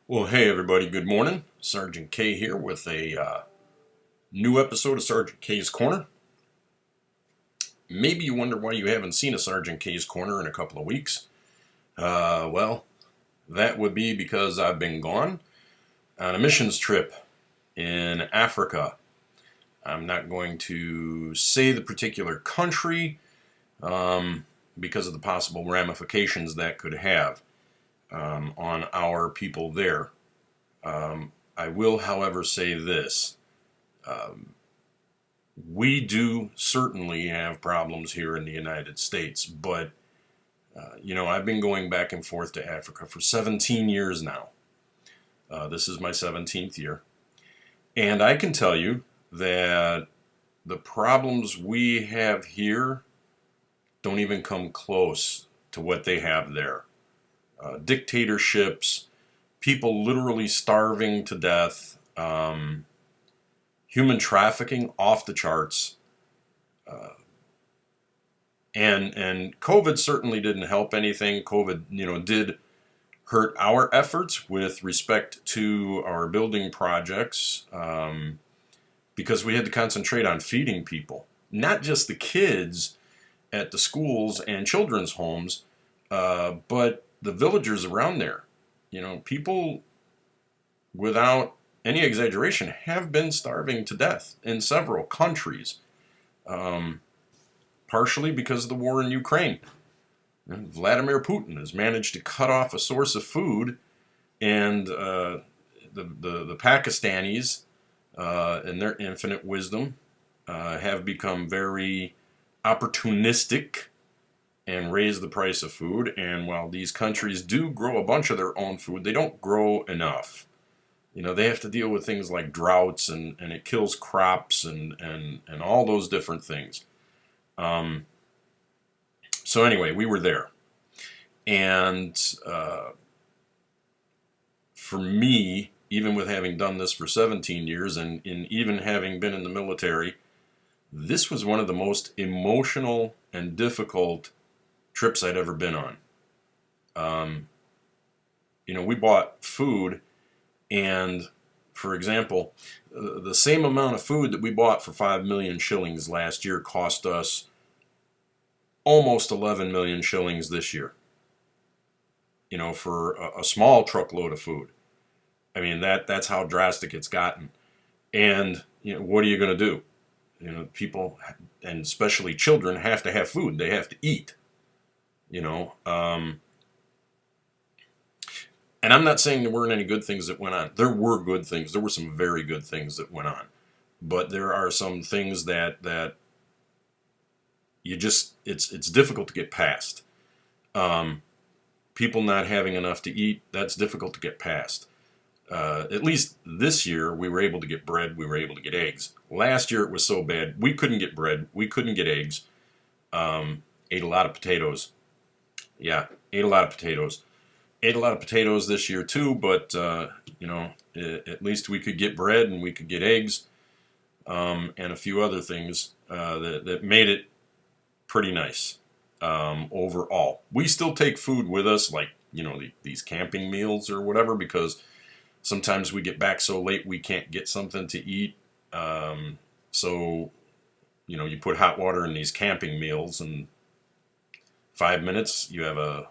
Well, hey everybody, good morning. Sgt K here with a new episode of Sgt K's Corner. Maybe you wonder why you haven't seen a Sgt K's Corner in a couple of weeks. Well, that would be because I've been gone on a missions trip in Africa. I'm not going to say the particular country because of the possible ramifications that could have on our people there. I will, however, say this. We do certainly have problems here in the United States, but, I've been going back and forth to Africa for 17 years now. This is my 17th year. And I can tell you that the problems we have here don't even come close to what they have there. Dictatorships, people literally starving to death, human trafficking off the charts, and COVID certainly didn't help anything. COVID, did hurt our efforts with respect to our building projects because we had to concentrate on feeding people, not just the kids at the schools and children's homes, but the villagers around there. People, without any exaggeration, have been starving to death in several countries, partially because of the war in Ukraine. And Vladimir Putin has managed to cut off a source of food, and the Pakistanis, in their infinite wisdom, have become very opportunistic and raise the price of food. And while these countries do grow a bunch of their own food, they don't grow enough. They have to deal with things like droughts, and it kills crops and all those different things. So anyway, we were there. And for me, even with having done this for 17 years and even having been in the military, this was one of the most emotional and difficult trips I'd ever been on. We bought food, and for example, the same amount of food that we bought for 5 million shillings last year cost us almost 11 million shillings this year. For a small truckload of food. I mean, that's how drastic it's gotten. And what are you going to do? People, and especially children, have to have food. They have to eat. And I'm not saying there weren't any good things that went on. There were good things. There were some very good things that went on. But there are some things that you just, it's difficult to get past. People not having enough to eat, that's difficult to get past. At least this year, we were able to get bread, we were able to get eggs. Last year, it was so bad, we couldn't get bread, we couldn't get eggs. Ate a lot of potatoes. Yeah, ate a lot of potatoes. Ate a lot of potatoes this year too, but, at least we could get bread and we could get eggs, and a few other things that made it pretty nice. Overall, we still take food with us, like these camping meals or whatever, because sometimes we get back so late we can't get something to eat. So you put hot water in these camping meals, and 5 minutes you have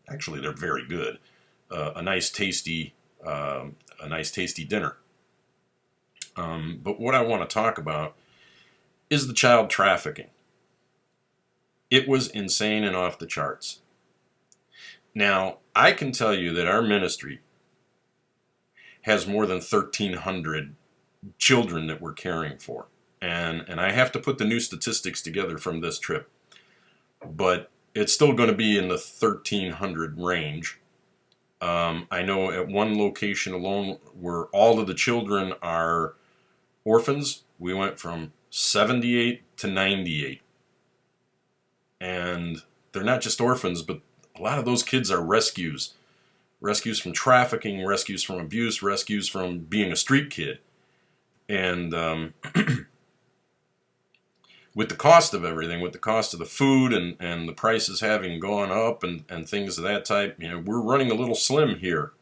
actually they're very good, a nice tasty dinner. But what I want to talk about is the child trafficking. It was insane and off the charts. Now, I can tell you that our ministry has more than 1,300 children that we're caring for. And I have to put the new statistics together from this trip. But it's still going to be in the 1,300 range. I know at one location alone where all of the children are orphans, we went from 78 to 98. And they're not just orphans, but a lot of those kids are rescues. Rescues from trafficking, rescues from abuse, rescues from being a street kid. And with the cost of everything, with the cost of the food and the prices having gone up and things of that type, we're running a little slim here.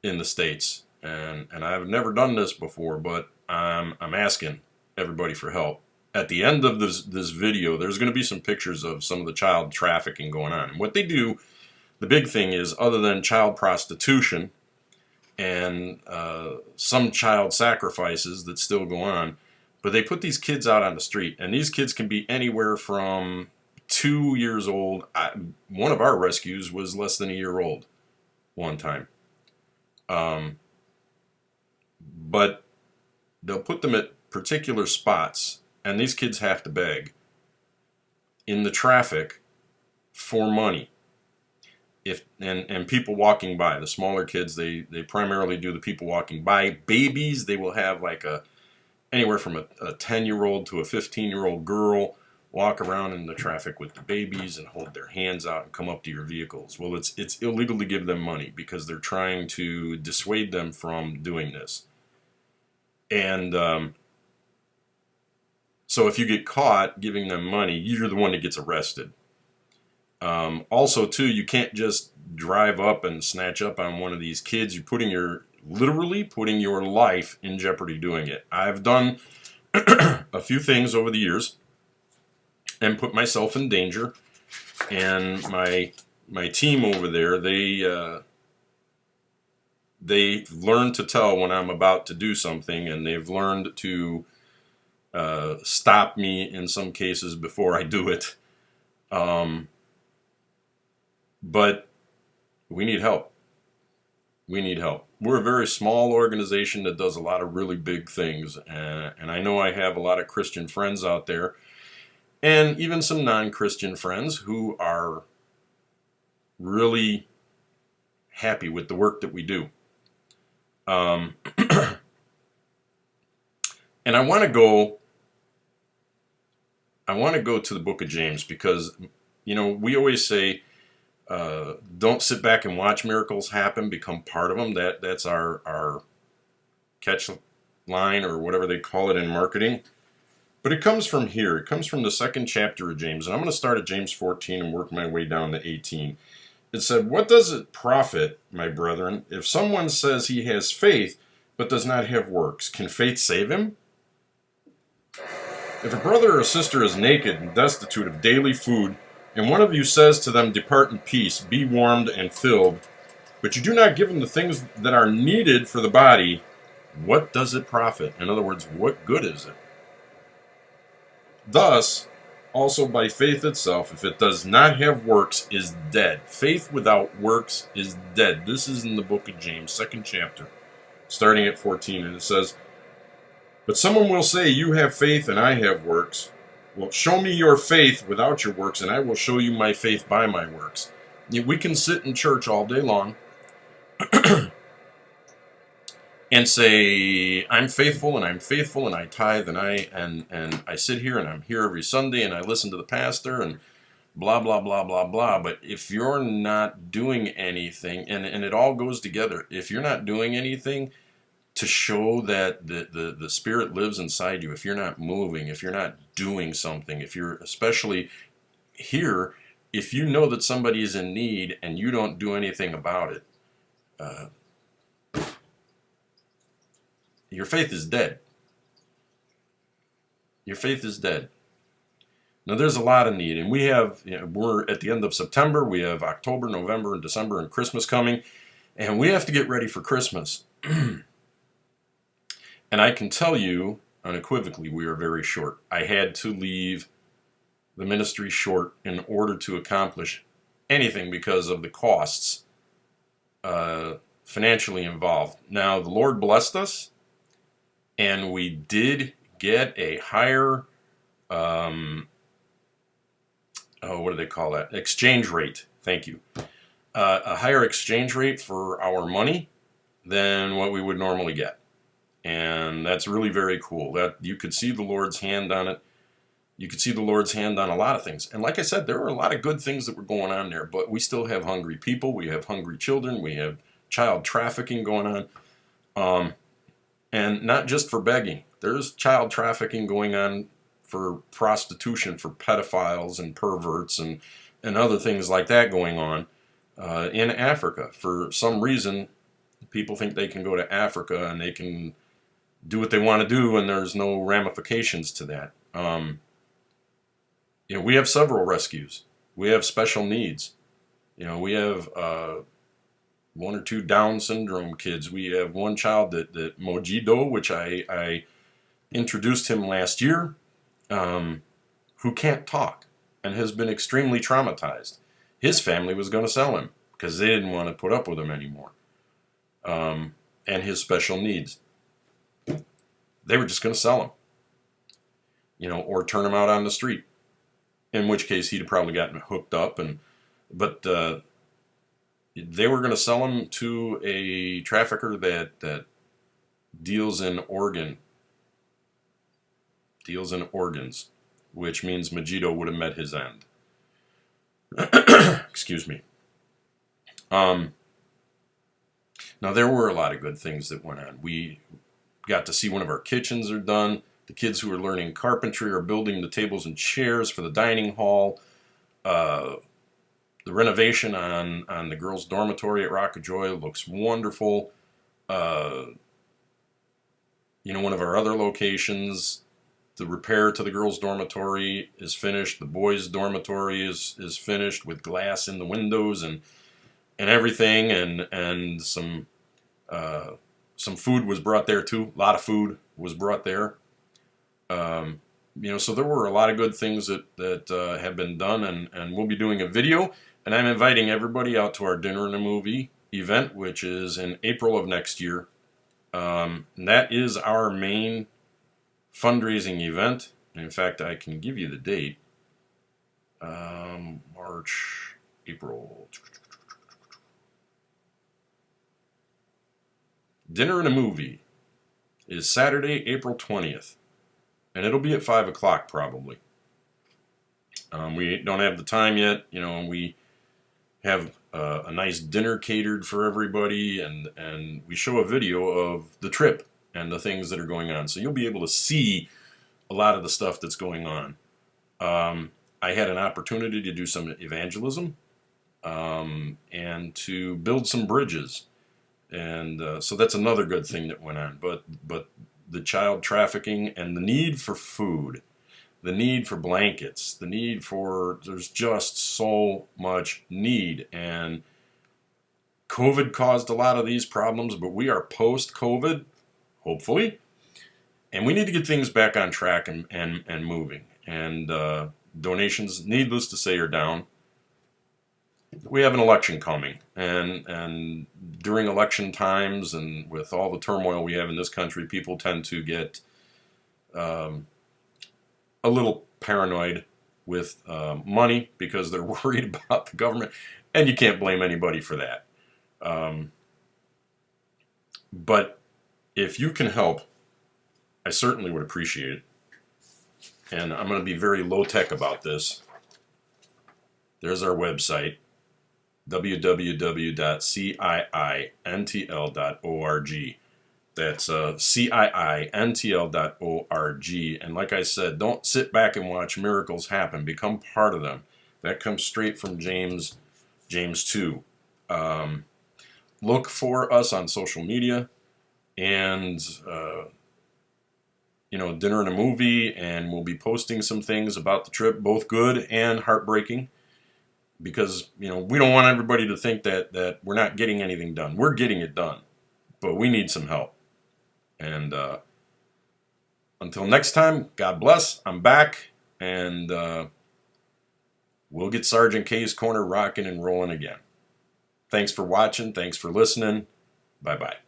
in the States. And I've never done this before, but I'm asking everybody for help. At the end of this video, there's going to be some pictures of some of the child trafficking going on. And what they do, the big thing is, other than child prostitution and some child sacrifices that still go on, but they put these kids out on the street, and these kids can be anywhere from 2 years old. One of our rescues was less than a year old one time. But they'll put them at particular spots, and these kids have to beg in the traffic for money. And people walking by, the smaller kids, they primarily do the people walking by. Babies, they will have like anywhere from a 10-year-old to a 15-year-old girl walk around in the traffic with the babies and hold their hands out and come up to your vehicles. Well, it's illegal to give them money because they're trying to dissuade them from doing this. And so if you get caught giving them money, you're the one that gets arrested. Also, too, you can't just drive up and snatch up on one of these kids. You're literally putting your life in jeopardy doing it. I've done a few things over the years and put myself in danger. And my team over there, they've learned to tell when I'm about to do something, and they've learned to stop me in some cases before I do it. But we need help. We need help. We're a very small organization that does a lot of really big things, and I know I have a lot of Christian friends out there, and even some non-Christian friends who are really happy with the work that we do. And I want to go to the book of James because, we always say, don't sit back and watch miracles happen, become part of them. That's our catch line, or whatever they call it in marketing. But it comes from here. It comes from the 2nd chapter of James. And I'm going to start at James 14 and work my way down to 18. It said, "What does it profit, my brethren, if someone says he has faith but does not have works? Can faith save him? If a brother or sister is naked and destitute of daily food, and one of you says to them, 'Depart in peace, be warmed and filled,' but you do not give them the things that are needed for the body, what does it profit?" In other words, what good is it? "Thus, also by faith itself, if it does not have works, is dead." Faith without works is dead. This is in the book of James, 2nd chapter, starting at 14, and it says, "But someone will say, 'You have faith and I have works.' Well, show me your faith without your works, and I will show you my faith by my works." We can sit in church all day long and say, "I'm faithful and I'm faithful and I tithe and I sit here and I'm here every Sunday and I listen to the pastor and blah blah blah blah blah." But if you're not doing anything, and it all goes together, if you're not doing anything to show that the Spirit lives inside you, if you're not moving, if you're not doing something, if you're, especially here, if you know that somebody is in need and you don't do anything about it, your faith is dead. Your faith is dead. Now, there's a lot of need, and we're at the end of September, we have October, November, and December, and Christmas coming, and we have to get ready for Christmas. And I can tell you unequivocally, we are very short. I had to leave the ministry short in order to accomplish anything because of the costs financially involved. Now, the Lord blessed us, and we did get a higher, what do they call that? Exchange rate. Thank you. A higher exchange rate for our money than what we would normally get. And that's really very cool. That you could see the Lord's hand on it. You could see the Lord's hand on a lot of things. And like I said, there are a lot of good things that were going on there, but we still have hungry people. We have hungry children. We have child trafficking going on. And not just for begging. There's child trafficking going on for prostitution, for pedophiles and perverts and other things like that going on in Africa. For some reason, People think they can go to Africa and they can do what they want to do, and there's no ramifications to that. We have several rescues. We have special needs. We have one or two Down syndrome kids. We have one child that Mojido, which I introduced him last year, who can't talk and has been extremely traumatized. His family was going to sell him because they didn't want to put up with him anymore. And his special needs. They were just going to sell him, or turn him out on the street. In which case he'd have probably gotten hooked up, but they were going to sell him to a trafficker that deals in organs, which means Majito would have met his end. Excuse me. Now there were a lot of good things that went on. We got to see one of our kitchens are done. The kids who are learning carpentry are building the tables and chairs for the dining hall. The renovation on the girls' dormitory at Rockaway looks wonderful. One of our other locations, the repair to the girls' dormitory is finished. The boys' dormitory is finished with glass in the windows and everything. And some food was brought there too. A lot of food was brought there. So there were a lot of good things that have been done, and we'll be doing a video, and I'm inviting everybody out to our Dinner and a Movie event, which is in April of next year. And that is our main fundraising event. In fact, I can give you the date. March, April. Dinner and a Movie is Saturday, April 20th. And it'll be at 5 o'clock probably. We don't have the time yet, and we have a nice dinner catered for everybody, and we show a video of the trip and the things that are going on. So you'll be able to see a lot of the stuff that's going on. I had an opportunity to do some evangelism and to build some bridges. And so that's another good thing that went on. But the child trafficking and the need for food, the need for blankets, there's just so much need. And COVID caused a lot of these problems, but we are post-COVID, hopefully, and we need to get things back on track and moving. And donations, needless to say, are down. We have an election coming, and during election times and with all the turmoil we have in this country, people tend to get a little paranoid with money because they're worried about the government, and you can't blame anybody for that. But if you can help, I certainly would appreciate it. And I'm going to be very low-tech about this. There's our website. www.ciintl.org. That's ciintl.org. And like I said, don't sit back and watch miracles happen. Become part of them. That comes straight from James 2. Look for us on social media and Dinner and a Movie, and we'll be posting some things about the trip, both good and heartbreaking. Because, we don't want everybody to think that we're not getting anything done. We're getting it done. But we need some help. And until next time, God bless. I'm back. And we'll get Sgt K's Corner rocking and rolling again. Thanks for watching. Thanks for listening. Bye-bye.